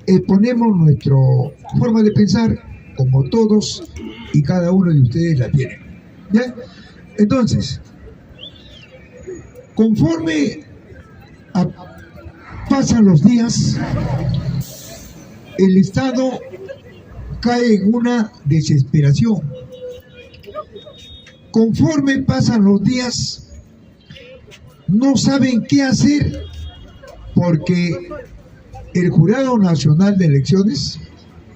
Exponemos nuestra forma de pensar, como todos y cada uno de ustedes la tienen. ¿Ya? Entonces, conforme pasan los días, el Estado cae en una desesperación. Conforme pasan los días, no saben qué hacer, porque el Jurado Nacional de Elecciones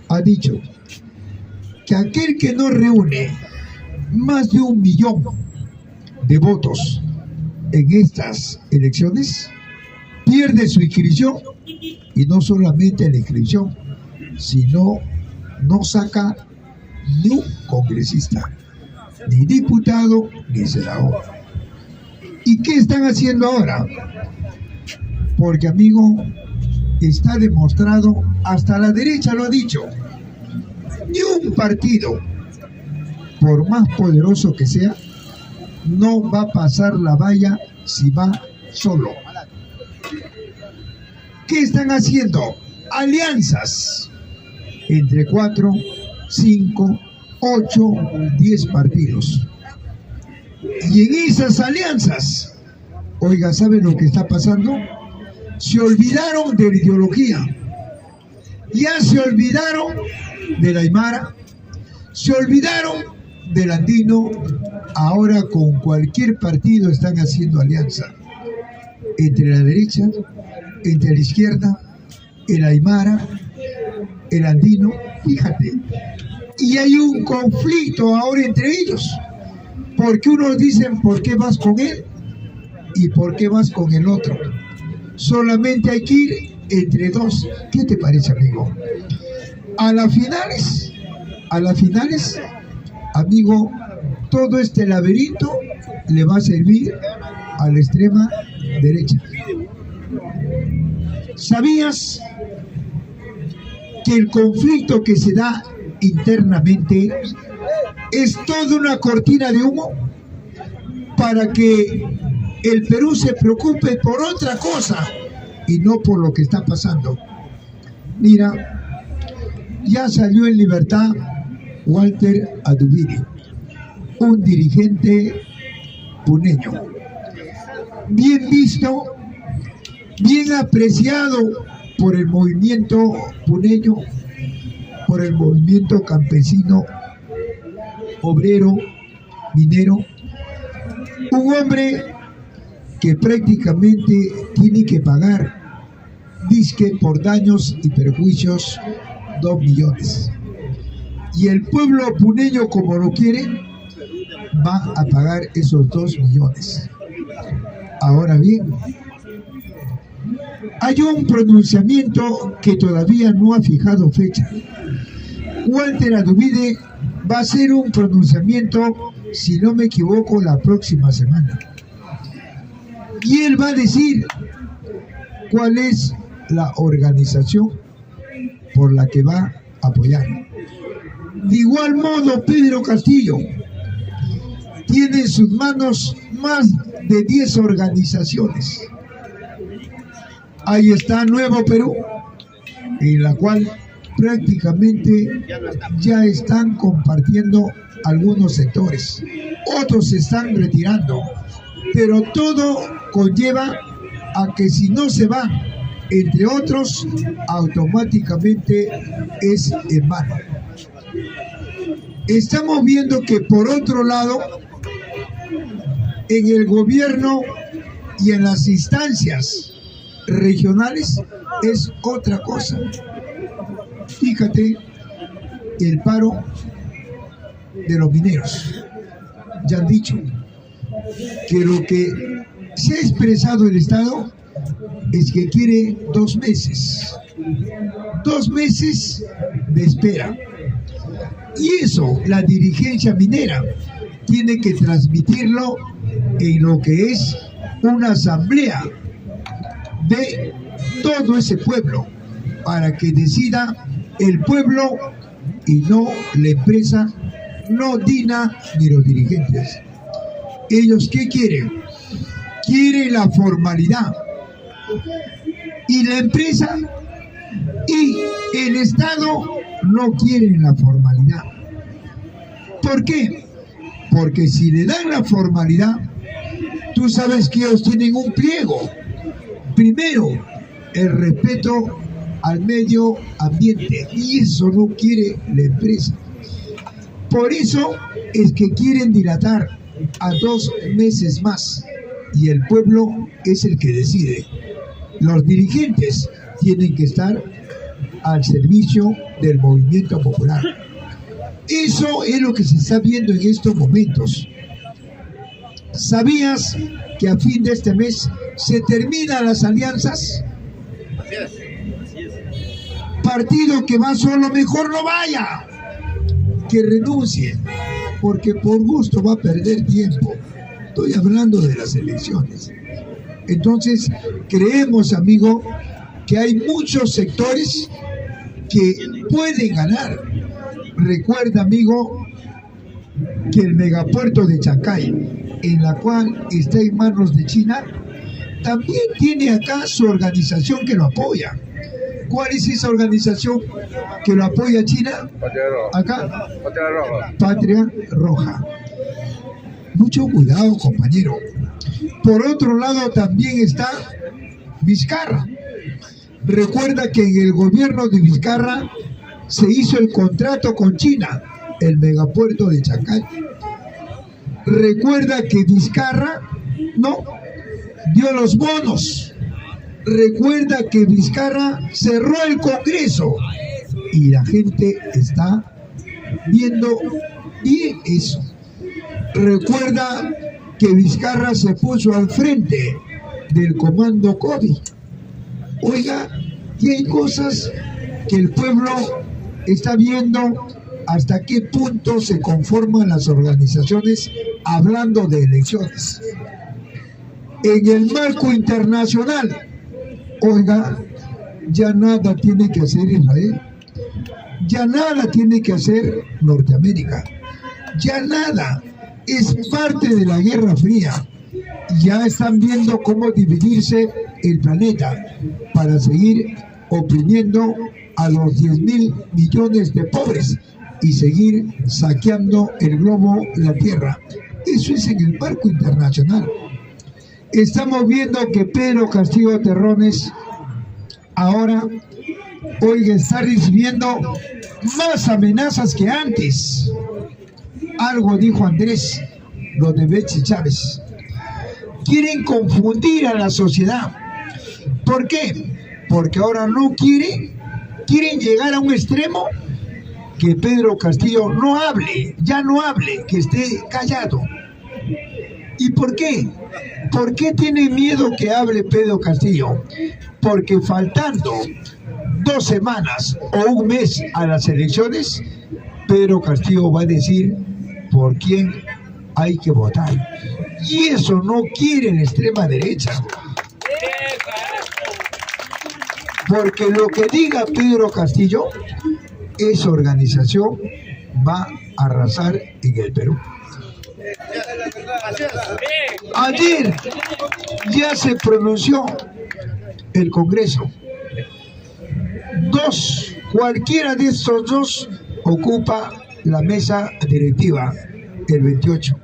ha dicho que aquel que no reúne más de 1 millón de votos en estas elecciones pierde su inscripción, y no solamente la inscripción, sino no saca ni un congresista, ni diputado, ni senador. ¿Y qué están haciendo ahora? Porque, amigo, está demostrado, hasta la derecha lo ha dicho, ni un partido, por más poderoso que sea, no va a pasar la valla si va solo. ¿Qué están haciendo? Alianzas entre 4, 5, 8, 10 partidos. Y en esas alianzas, oiga, ¿saben lo que está pasando? Se olvidaron de la ideología, ya se olvidaron del aymara, se olvidaron del andino. Ahora con cualquier partido están haciendo alianza, entre la derecha, entre la izquierda, el aymara, el andino, fíjate. Y hay un conflicto ahora entre ellos, porque unos dicen ¿por qué vas con él? Y ¿por qué vas con el otro? Solamente hay que ir entre dos. ¿Qué te parece, amigo? A las finales, amigo, todo este laberinto le va a servir a la extrema derecha. ¿Sabías que el conflicto que se da internamente es toda una cortina de humo para que el Perú se preocupe por otra cosa y no por lo que está pasando? Mira, ya salió en libertad Walter Adubiri, un dirigente puneño, bien visto, bien apreciado por el movimiento puneño, por el movimiento campesino, obrero, minero, un hombre que prácticamente tiene que pagar, dizque por daños y perjuicios, 2 millones. Y el pueblo puneño, como lo quiere, va a pagar esos 2 millones. Ahora bien, hay un pronunciamiento que todavía no ha fijado fecha. Walter Adubiri va a hacer un pronunciamiento, si no me equivoco, la próxima semana. Y él va a decir cuál es la organización por la que va a apoyar. De igual modo, Pedro Castillo tiene en sus manos más de 10 organizaciones. Ahí está Nuevo Perú, en la cual prácticamente ya están compartiendo algunos sectores, otros se están retirando, pero todo conlleva a que si no se va, entre otros, automáticamente es en vano. Estamos viendo que por otro lado, en el gobierno y en las instancias regionales es otra cosa. Fíjate, el paro de los mineros. Ya han dicho que lo que se ha expresado el Estado es que quiere 2 meses. 2 meses de espera. Y eso, la dirigencia minera tiene que transmitirlo en lo que es una asamblea de todo ese pueblo, para que decida el pueblo y no la empresa, no DINA ni los dirigentes. ¿Ellos qué quieren? Quieren la formalidad. Y la empresa El Estado no quiere la formalidad. ¿Por qué? Porque si le dan la formalidad, tú sabes que ellos tienen un pliego. Primero, el respeto al medio ambiente, y eso no quiere la empresa. Por eso es que quieren dilatar a 2 meses más, y el pueblo es el que decide. Los dirigentes tienen que estar al servicio del movimiento popular. Eso es lo que se está viendo en estos momentos. ¿Sabías que a fin de este mes se terminan las alianzas? Partido que va solo, mejor no vaya, que renuncie, porque por gusto va a perder tiempo. Estoy hablando de las elecciones. Entonces, creemos, amigo, que hay muchos sectores que pueden ganar. Recuerda, amigo, que el megapuerto de Chancay, en la cual está en manos de China, también tiene acá su organización que lo apoya. ¿Cuál es esa organización que lo apoya China? Acá, Patria Roja. Mucho cuidado, compañero. Por otro lado también está Vizcarra. Recuerda que en el gobierno de Vizcarra se hizo el contrato con China, el megapuerto de Chancay. Recuerda que Vizcarra no dio los bonos. Recuerda que Vizcarra cerró el Congreso y la gente está viendo bien eso. Recuerda que Vizcarra se puso al frente del comando COVID. Oiga, y hay cosas que el pueblo está viendo hasta qué punto se conforman las organizaciones hablando de elecciones. En el marco internacional, oiga, ya nada tiene que hacer Israel, ya nada tiene que hacer Norteamérica, ya nada, es parte de la Guerra Fría. Ya están viendo cómo dividirse el planeta para seguir oprimiendo a los 10.000 millones de pobres y seguir saqueando el globo, la tierra. Eso es en el marco internacional. Estamos viendo que Pedro Castillo Terrones ahora, oiga, está recibiendo más amenazas que antes. Algo dijo Andrés, lo de Betsy Chávez. Quieren confundir a la sociedad. ¿Por qué? Porque ahora no quieren llegar a un extremo que Pedro Castillo no hable, ya no hable, que esté callado. ¿Y por qué? ¿Por qué tiene miedo que hable Pedro Castillo? Porque faltando 2 semanas o un mes a las elecciones, Pedro Castillo va a decir por quién hay que votar. Y eso no quiere la extrema derecha. Porque lo que diga Pedro Castillo, esa organización va a arrasar en el Perú. Ayer ya se pronunció el Congreso. Cualquiera de estos 2 ocupa la mesa directiva el 28.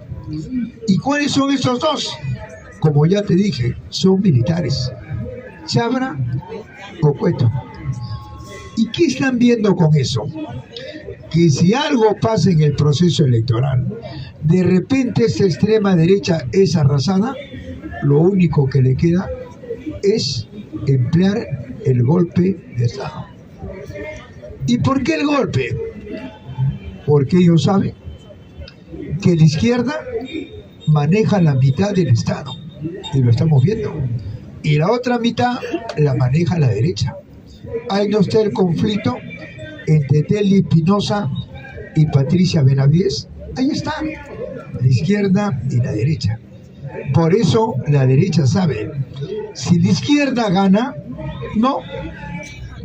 ¿Y cuáles son esos 2? Como ya te dije, son militares. Chabra o Cueto. ¿Y qué están viendo con eso? Que si algo pasa en el proceso electoral, de repente esta extrema derecha es arrasada, lo único que le queda es emplear el golpe de Estado. ¿Y por qué el golpe? Porque ellos saben que la izquierda maneja la mitad del Estado, y lo estamos viendo, y la otra mitad la maneja la derecha. Ahí no está el conflicto entre Telly Espinosa y Patricia Benavides. Ahí está, la izquierda y la derecha. Por eso la derecha sabe, si la izquierda gana, no,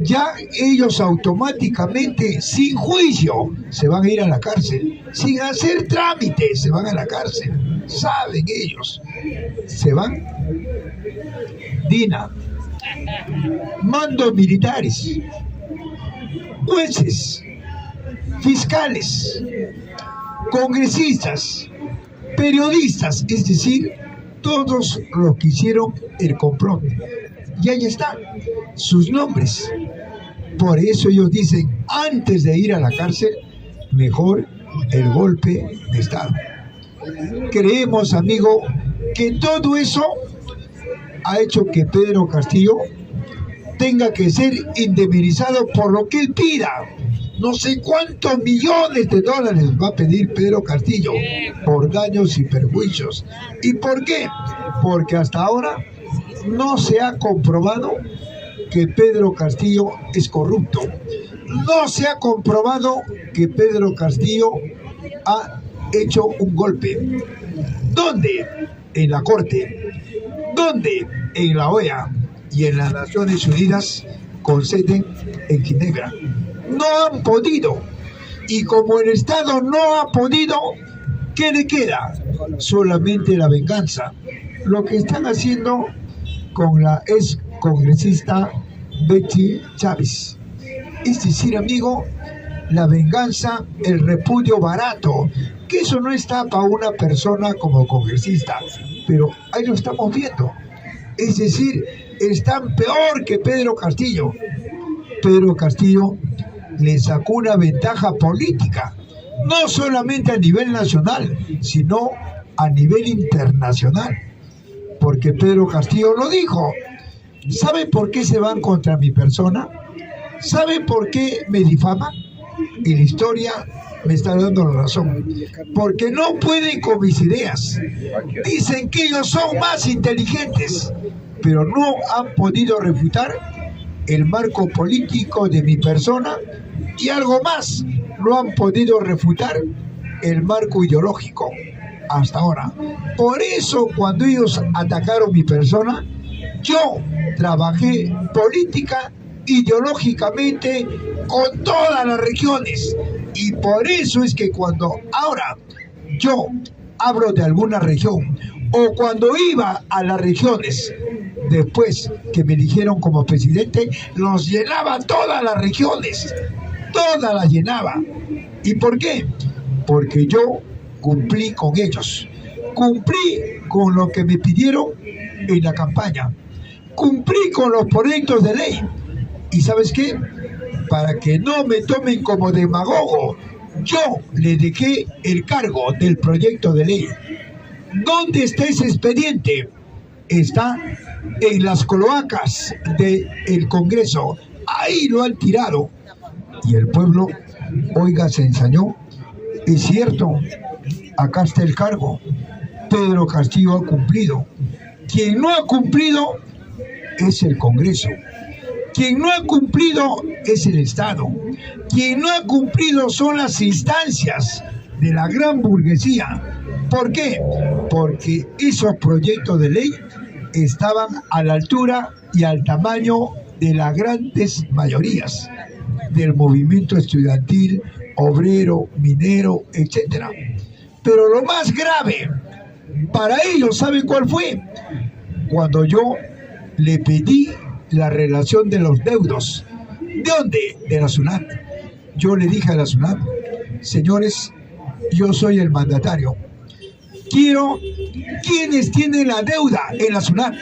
ya ellos automáticamente, sin juicio, se van a ir a la cárcel, sin hacer trámites, se van a la cárcel. Saben ellos, se van. Dina, mandos militares, jueces, fiscales, congresistas, periodistas, es decir, todos los que hicieron el complot. Y ahí están sus nombres. Por eso ellos dicen, antes de ir a la cárcel, mejor el golpe de Estado. Creemos, amigo, que todo eso ha hecho que Pedro Castillo tenga que ser indemnizado por lo que él pida. No sé cuántos millones de dólares va a pedir Pedro Castillo por daños y perjuicios. ¿Y por qué? Porque hasta ahora no se ha comprobado que Pedro Castillo es corrupto. No se ha comprobado que Pedro Castillo ha hecho un golpe. ¿Dónde? En la Corte. ¿Dónde? En la OEA y en las Naciones Unidas con sede en Ginebra. No han podido. Y como el Estado no ha podido, ¿qué le queda? Solamente la venganza. Lo que están haciendo con la ex congresista Betty Chávez. Es decir, amigo, la venganza, el repudio barato, que eso no está para una persona como congresista, pero ahí lo estamos viendo. Es decir, están peor que Pedro Castillo. Pedro Castillo le sacó una ventaja política, no solamente a nivel nacional, sino a nivel internacional. Porque Pedro Castillo lo dijo. ¿Sabe por qué se van contra mi persona? ¿Sabe por qué me difaman? Y la historia me está dando la razón. Porque no pueden con mis ideas. Dicen que ellos son más inteligentes, pero no han podido refutar el marco político de mi persona y algo más, no han podido refutar el marco ideológico hasta ahora. Por eso cuando ellos atacaron mi persona, yo trabajé política, ideológicamente con todas las regiones, y por eso es que cuando ahora yo hablo de alguna región o cuando iba a las regiones después que me eligieron como presidente, los llenaba todas las regiones, todas las llenaba. ¿Y por qué? Porque yo cumplí con ellos, cumplí con lo que me pidieron en la campaña, cumplí con los proyectos de ley. ¿Y sabes qué? Para que no me tomen como demagogo, yo le dejé el cargo del proyecto de ley. ¿Dónde está ese expediente? Está en las cloacas del Congreso. Ahí lo han tirado. Y el pueblo, oiga, se ensañó. Es cierto, acá está el cargo. Pedro Castillo ha cumplido. Quien no ha cumplido es el Congreso. Quien no ha cumplido es el Estado. Quien no ha cumplido son las instancias de la gran burguesía. ¿Por qué? Porque esos proyectos de ley estaban a la altura y al tamaño de las grandes mayorías del movimiento estudiantil, obrero, minero, etc. Pero lo más grave para ellos, ¿saben cuál fue? Cuando yo le pedí la relación de los deudos. ¿De dónde? De la SUNAT. Yo le dije a la SUNAT, señores, yo soy el mandatario. Quiero quienes tienen la deuda en la SUNAT.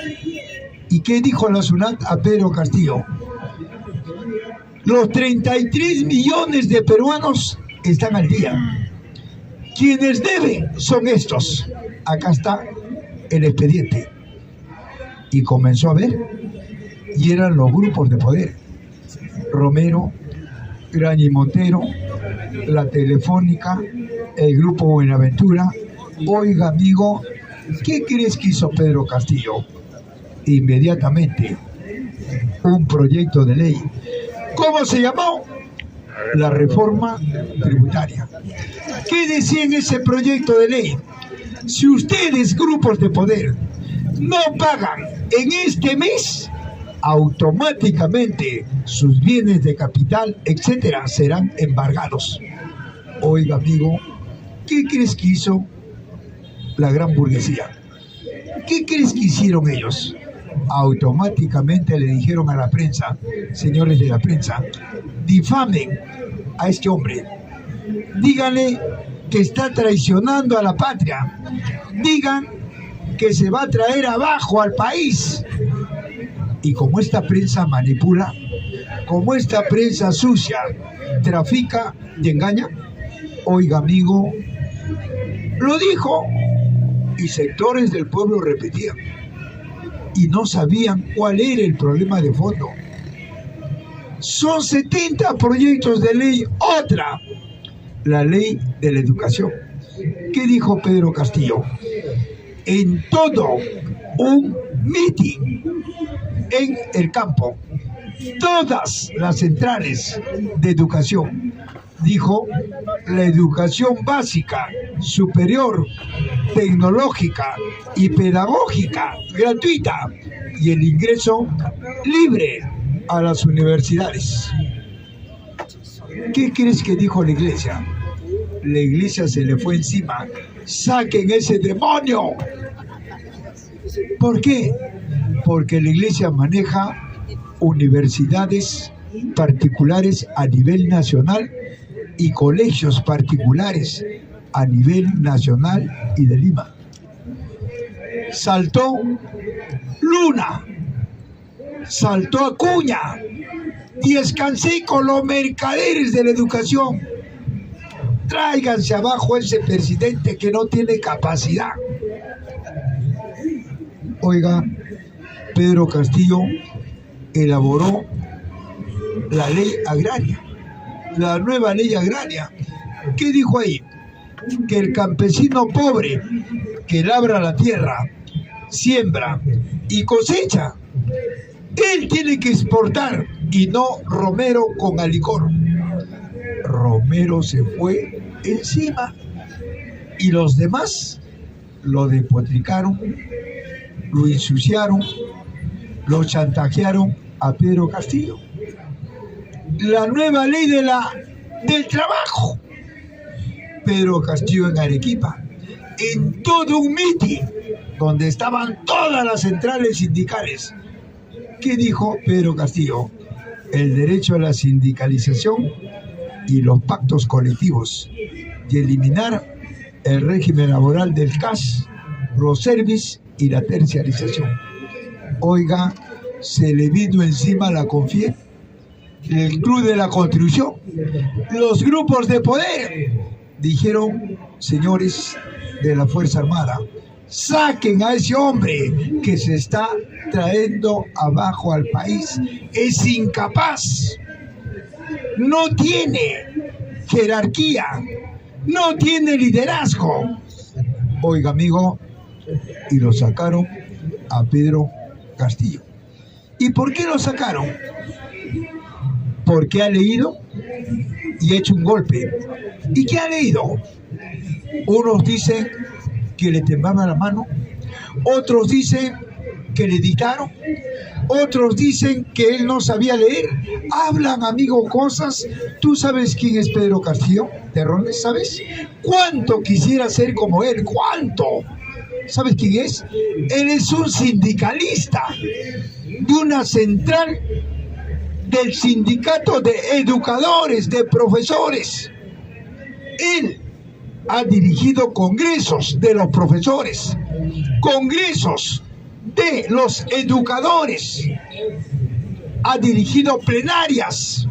¿Y qué dijo la SUNAT a Pedro Castillo? Los 33 millones de peruanos están al día. Quienes deben son estos. Acá está el expediente. Y comenzó a ver, y eran los grupos de poder. Romero, Graña y Montero, la Telefónica, el Grupo Buenaventura. Oiga, amigo, ¿qué crees que hizo Pedro Castillo? Inmediatamente, un proyecto de ley. ¿Cómo se llamó? La reforma tributaria. ¿Qué decía en ese proyecto de ley? Si ustedes, grupos de poder, no pagan en este mes, automáticamente sus bienes de capital, etcétera, serán embargados. Oiga, amigo, ¿qué crees que hizo la gran burguesía? ¿Qué crees que hicieron ellos? automáticamente le dijeron a la prensa, señores de la prensa, difamen a este hombre, díganle que está traicionando a la patria, digan que se va a traer abajo al país. Y como esta prensa manipula, como esta prensa sucia trafica y engaña, oiga amigo, lo dijo y sectores del pueblo repetían y no sabían cuál era el problema de fondo. Son 70 proyectos de ley, otra, la ley de la educación. ¿Qué dijo Pedro Castillo? En todo un meeting en el campo, todas las centrales de educación, dijo, la educación básica, superior, tecnológica y pedagógica gratuita y el ingreso libre a las universidades. ¿Qué crees que dijo la iglesia? La iglesia se le fue encima. ¡Saquen ese demonio! ¿Por qué? Porque la iglesia maneja universidades particulares a nivel nacional y colegios particulares a nivel nacional y de Lima. Saltó Luna, saltó Acuña y descansé con los mercaderes de la educación. Tráiganse abajo a ese presidente que no tiene capacidad. Oiga, Pedro Castillo elaboró la ley agraria, la nueva ley agraria. ¿Qué dijo ahí? Que el campesino pobre que labra la tierra, siembra y cosecha, él tiene que exportar y no Romero con Alicor. Romero se fue encima y los demás lo despotricaron, lo ensuciaron, lo chantajearon a Pedro Castillo. La nueva ley del trabajo. Pedro Castillo en Arequipa, en todo un mitin donde estaban todas las centrales sindicales. ¿Qué dijo Pedro Castillo? El derecho a la sindicalización y los pactos colectivos y eliminar el régimen laboral del CAS, Proservice y la terciarización. Oiga, se le vino encima la CONFIEP, el Club de la Constitución, los grupos de poder. Dijeron, señores de la Fuerza Armada, saquen a ese hombre que se está trayendo abajo al país. Es incapaz, no tiene jerarquía, no tiene liderazgo. Oiga, amigo, y lo sacaron a Pedro Castillo. ¿Y por qué lo sacaron? Porque ha leído y ha hecho un golpe. ¿Y qué ha leído? Unos dicen que le temblaba la mano, otros dicen que le dictaron, otros dicen que él no sabía leer. Hablan, amigo, cosas. ¿Tú sabes quién es Pedro Castillo? ¿Terrones, sabes? ¿Cuánto quisiera ser como él? ¿Cuánto? ¿Sabes quién es? Él es un sindicalista de una central del sindicato de educadores, de profesores. Él ha dirigido congresos de los profesores, congresos de los educadores, ha dirigido plenarias,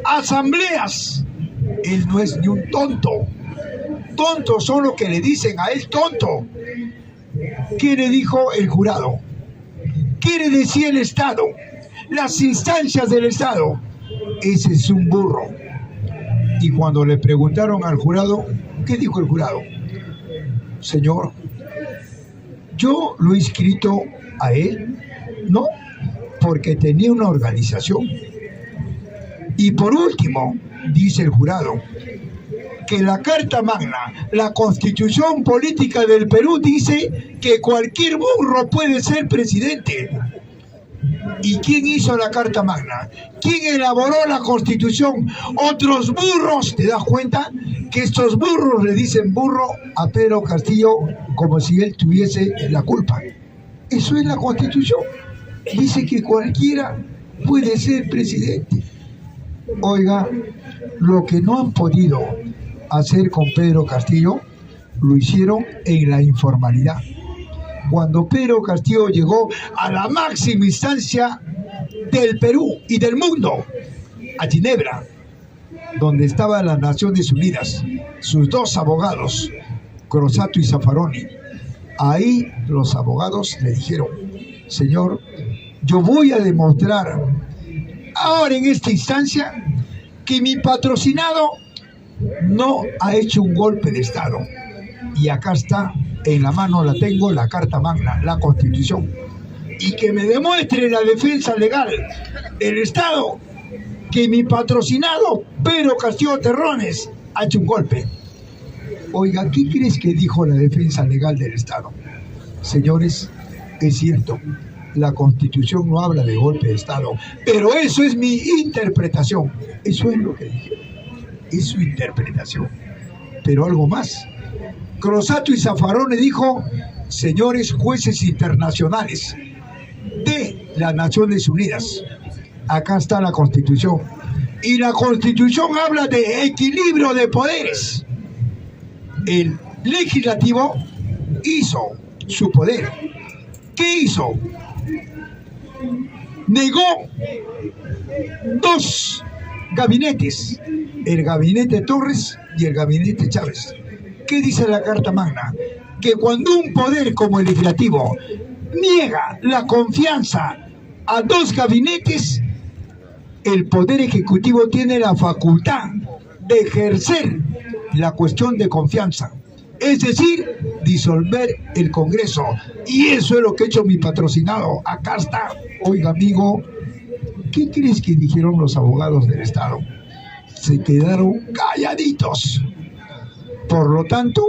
asambleas. Él no es ni un tonto. Tontos son los que le dicen a él tonto. ¿Qué le dijo el jurado? ¿Qué le decía el Estado? Las instancias del Estado. Ese es un burro. Y cuando le preguntaron al jurado, ¿qué dijo el jurado? Señor, yo lo he inscrito a él, no, porque tenía una organización. Y por último, dice el jurado, que la Carta Magna, la Constitución Política del Perú, dice que cualquier burro puede ser presidente. ¿Y quién hizo la Carta Magna? ¿Quién elaboró la Constitución? Otros burros. ¿Te das cuenta? Que estos burros le dicen burro a Pedro Castillo como si él tuviese la culpa. Eso es la Constitución. dice que cualquiera puede ser presidente. Oiga, lo que no han podido hacer con Pedro Castillo, lo hicieron en la informalidad. Cuando Pedro Castillo llegó a la máxima instancia del Perú y del mundo, a Ginebra, donde estaban las Naciones Unidas, sus dos abogados, Crosatto y Zaffaroni, ahí los abogados le dijeron: señor, yo voy a demostrar ahora en esta instancia que mi patrocinado no ha hecho un golpe de Estado. Y acá está, en la mano la tengo, la Carta Magna, la Constitución. Y que me demuestre la defensa legal del Estado que mi patrocinado, Pedro Castillo Terrones, ha hecho un golpe. Oiga, ¿qué crees que dijo la defensa legal del Estado? Señores, es cierto, la Constitución no habla de golpe de Estado, pero eso es mi interpretación. Eso es lo que dije. Es su interpretación. Pero algo más. Crosatto y Zaffaroni dijo: señores jueces internacionales de las Naciones Unidas, acá está la Constitución. Y la Constitución habla de equilibrio de poderes. El legislativo hizo su poder. ¿Qué hizo? Negó dos gabinetes, el gabinete Torres y el gabinete Chávez. ¿Qué dice la Carta Magna? Que cuando un poder como el legislativo niega la confianza a dos gabinetes, el Poder Ejecutivo tiene la facultad de ejercer la cuestión de confianza, es decir, disolver el Congreso. Y eso es lo que ha hecho mi patrocinado. Acá está. Oiga, amigo, ¿qué crees que dijeron los abogados del Estado? Se quedaron calladitos. Por lo tanto,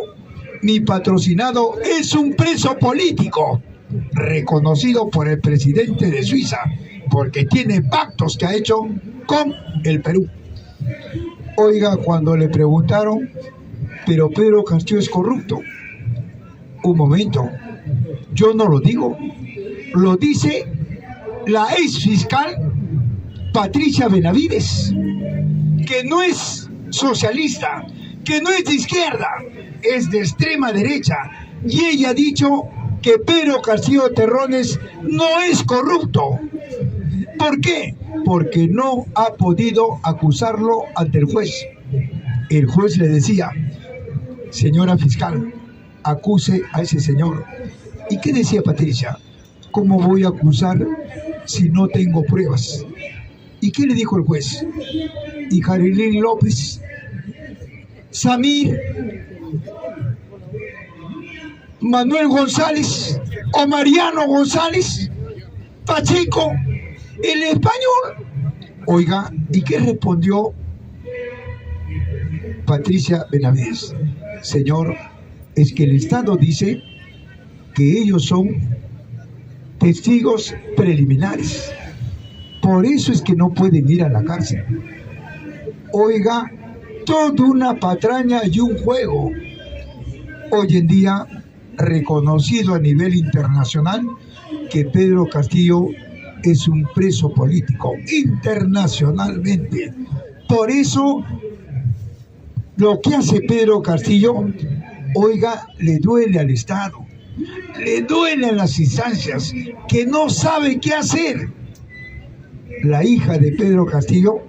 mi patrocinado es un preso político, reconocido por el presidente de Suiza, porque tiene pactos que ha hecho con el Perú. Oiga, cuando le preguntaron, pero Pedro Castillo es corrupto. Un momento, yo no lo digo, lo dice la ex fiscal Patricia Benavides, que no es socialista, que no es de izquierda, es de extrema derecha, y ella ha dicho que Pedro Castillo Terrones no es corrupto. ¿Por qué? Porque no ha podido acusarlo ante el juez. El juez le decía: señora fiscal, acuse a ese señor. ¿Y qué decía Patricia? ¿Cómo voy a acusar si no tengo pruebas? ¿Y qué le dijo el juez? Y Jarilín López, Samir, Manuel González o Mariano González, Pacheco, el español. Oiga, ¿y qué respondió Patricia Benavides? Señor, es que el Estado dice que ellos son testigos preliminares. Por eso es que no pueden ir a la cárcel. Oiga, toda una patraña y un juego. Hoy en día, reconocido a nivel internacional que Pedro Castillo es un preso político internacionalmente. Por eso, lo que hace Pedro Castillo, oiga, le duele al Estado, le duele a las instancias, que no sabe qué hacer. La hija de Pedro Castillo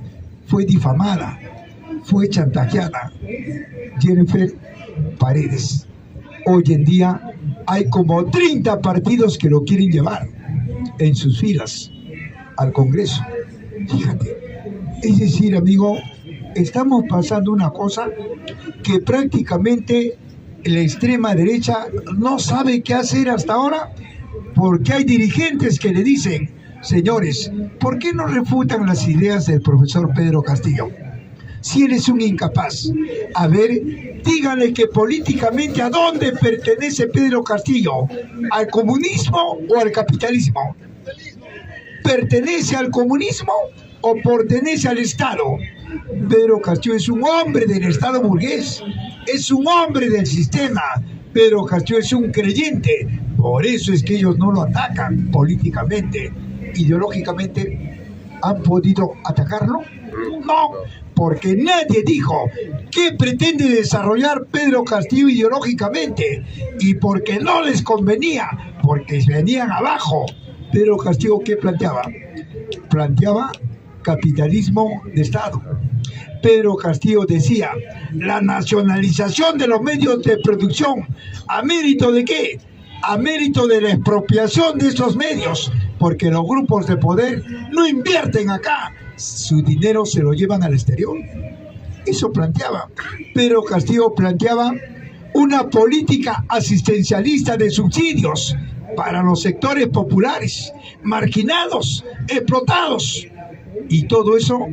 fue difamada, fue chantajeada, Jennifer Paredes. Hoy en día hay como 30 partidos que lo quieren llevar en sus filas al Congreso. Fíjate, es decir, amigo, estamos pasando una cosa que prácticamente la extrema derecha no sabe qué hacer hasta ahora, porque hay dirigentes que le dicen: señores, ¿por qué no refutan las ideas del profesor Pedro Castillo? Si él es un incapaz, a ver, díganle que políticamente ¿a dónde pertenece Pedro Castillo? ¿Al comunismo o al capitalismo? ¿Pertenece al comunismo o pertenece al Estado? Pedro Castillo es un hombre del Estado burgués, es un hombre del sistema. Pedro Castillo es un creyente, por eso es que ellos no lo atacan políticamente. ideológicamente han podido atacarlo? No, porque nadie dijo qué pretende desarrollar Pedro Castillo ideológicamente, y porque no les convenía, porque venían abajo. Pedro Castillo, ¿qué planteaba? Planteaba capitalismo de Estado. Pedro Castillo decía la nacionalización de los medios de producción. ¿A mérito de qué? A mérito de la expropiación de esos medios, porque los grupos de poder no invierten acá, su dinero se lo llevan al exterior. Eso planteaba. Pedro Castillo planteaba una política asistencialista de subsidios para los sectores populares, marginados, explotados, y todo eso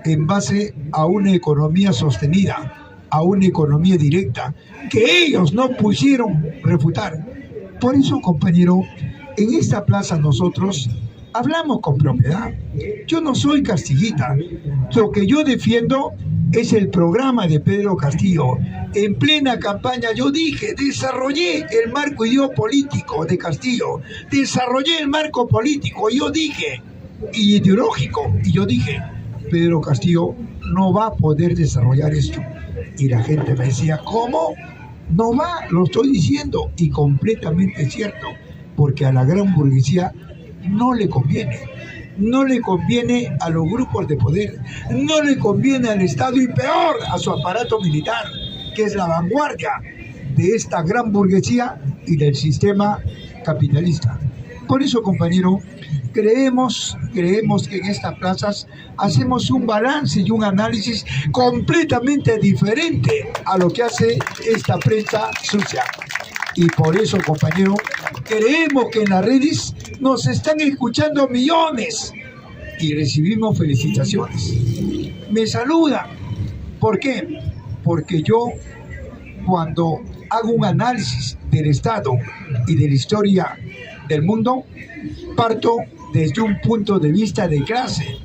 en base a una economía sostenida, a una economía directa, que ellos no pudieron refutar. Por eso, compañero, en esta plaza nosotros hablamos con propiedad. Yo no soy castillita. Lo que yo defiendo es el programa de Pedro Castillo. En plena campaña yo dije, desarrollé el marco ideopolítico de Castillo, desarrollé el marco político, yo dije, y ideológico, y yo dije, Pedro Castillo no va a poder desarrollar esto. Y la gente me decía, ¿cómo? No va, lo estoy diciendo, y completamente cierto, porque a la gran burguesía no le conviene. No le conviene a los grupos de poder, no le conviene al Estado, y peor a su aparato militar, que es la vanguardia de esta gran burguesía y del sistema capitalista. Por eso, compañero, creemos que en estas plazas hacemos un balance y un análisis completamente diferente a lo que hace esta prensa sucia. Y por eso, compañero, creemos que en las redes nos están escuchando millones y recibimos felicitaciones. Me saludan. ¿Por qué? Porque yo, cuando hago un análisis del Estado y de la historia del mundo, parto desde un punto de vista de clase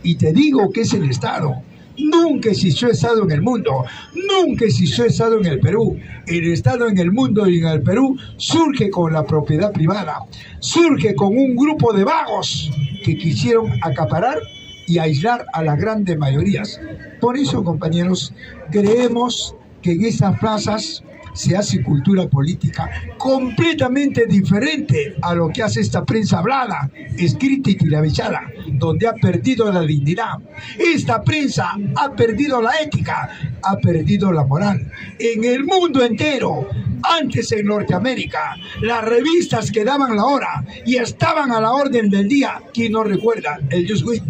y te digo que es el Estado. Nunca existió Estado en el mundo, nunca existió Estado en el Perú. El Estado en el mundo y en el Perú surge con la propiedad privada, surge con un grupo de vagos que quisieron acaparar y aislar a las grandes mayorías. Por eso, compañeros, creemos que en estas plazas se hace cultura política completamente diferente a lo que hace esta prensa hablada, escrita y tirabechada, donde ha perdido la dignidad. Esta prensa ha perdido la ética, ha perdido la moral. En el mundo entero, antes en Norteamérica, las revistas que daban la hora y estaban a la orden del día, ¿quién no recuerda? El Newsweek,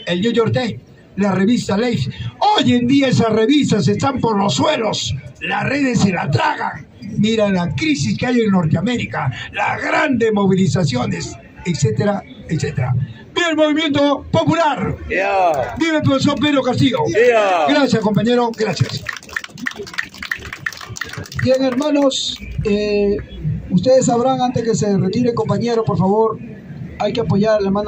el New York Times, la revista Life. Hoy en día esas revistas están por los suelos, las redes se la tragan. Mira la crisis que hay en Norteamérica, las grandes movilizaciones, etcétera, etcétera. ¡Viva el movimiento popular! Yeah. ¡Viva el profesor Pedro Castillo! Yeah. Gracias, compañero, gracias. Bien, hermanos, ustedes sabrán, antes que se retire, compañero, por favor, hay que apoyar al hermano